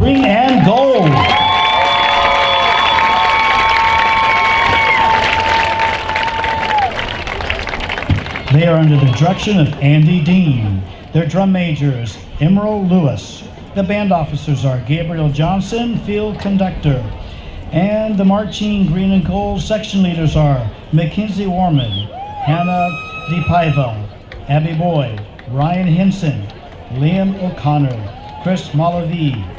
Green and gold. They are under the direction of Andy Dean. Their drum major is Emerald Lewis. The band officers are Gabriel Johnson, field conductor. And the marching green and gold section leaders are Mackenzie Warman, Hannah DePaiva, Abby Boyd, Ryan Henson, Liam O'Connor, Chris Malavi,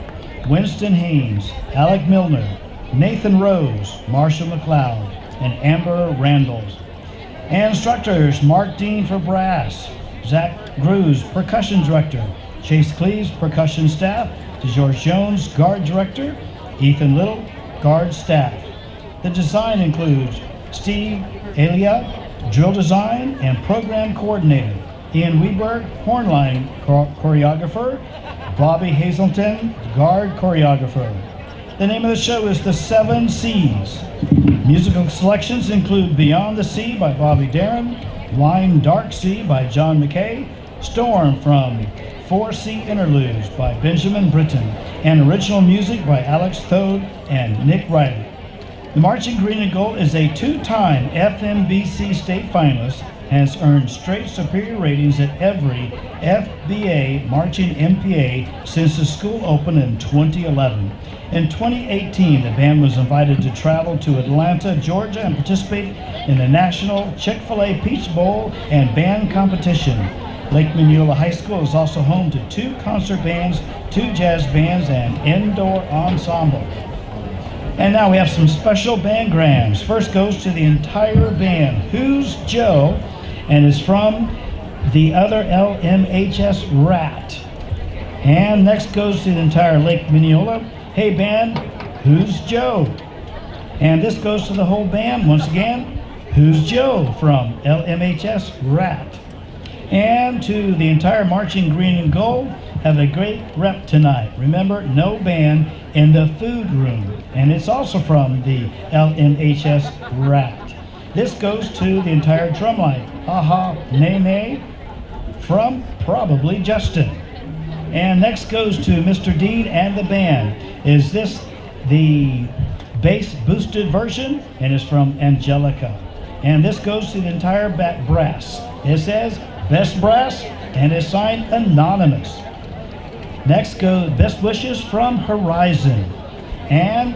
Winston Haynes, Alec Milner, Nathan Rose, Marshall McLeod, and Amber Randall. And instructors, Mark Dean for brass, Zach Gruz, percussion director, Chase Cleves, percussion staff, DeGeorge Jones, guard director, Ethan Little, guard staff. The design includes Steve Elia, drill design and program coordinator, Ian Weberg, hornline choreographer, Bobby Hazelton, guard choreographer. The name of the show is The Seven Seas. Musical selections include Beyond the Sea by Bobby Darin, Wine Dark Sea by John McKay, Storm from 4C Interludes by Benjamin Britton, and original music by Alex Thode and Nick Riley. The Marching Green and Gold is a two-time FMBC state finalist and has earned straight superior ratings at every FBA Marching MPA since the school opened in 2011. In 2018, the band was invited to travel to Atlanta, Georgia and participate in the National Chick-fil-A Peach Bowl and band competition. Lake Minneola High School is also home to 2 concert bands, 2 jazz bands, and indoor ensemble. And now we have some special bandgrams. First goes to the entire band, Who's Joe, and is from the other LMHS Rat. And next goes to the entire Lake Minneola, Hey band, Who's Joe? And this goes to the whole band once again, Who's Joe from LMHS Rat. And to the entire Marching Green and Gold, have a great rep tonight. Remember, no band in the food room. And it's also from the LMHS Rat. This goes to the entire drum line. Aha, nay, nay, from probably Justin. And next goes to Mr. Dean and the band. Is this the bass boosted version? And it's from Angelica. And this goes to the entire brass. It says Best Brass, and is signed Anonymous. Next goes Best Wishes from Horizon. And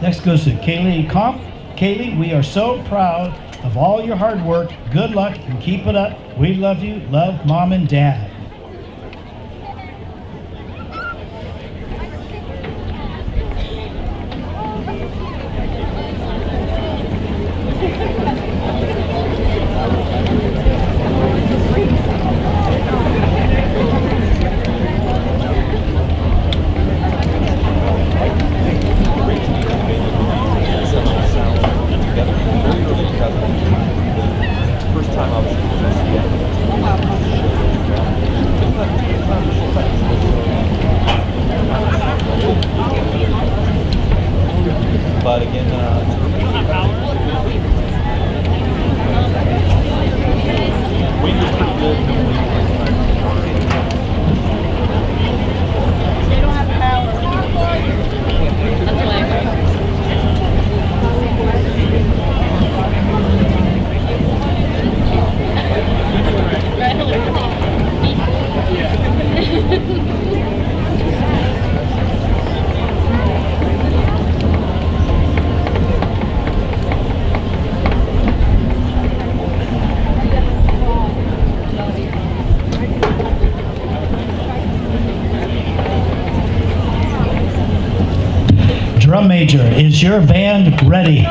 next goes to Kaylee Comp. Kaylee, we are so proud of all your hard work. Good luck and keep it up. We love you. Love Mom and Dad. But again, wind is pretty good. They don't have the power. That's Drum major, is your band ready?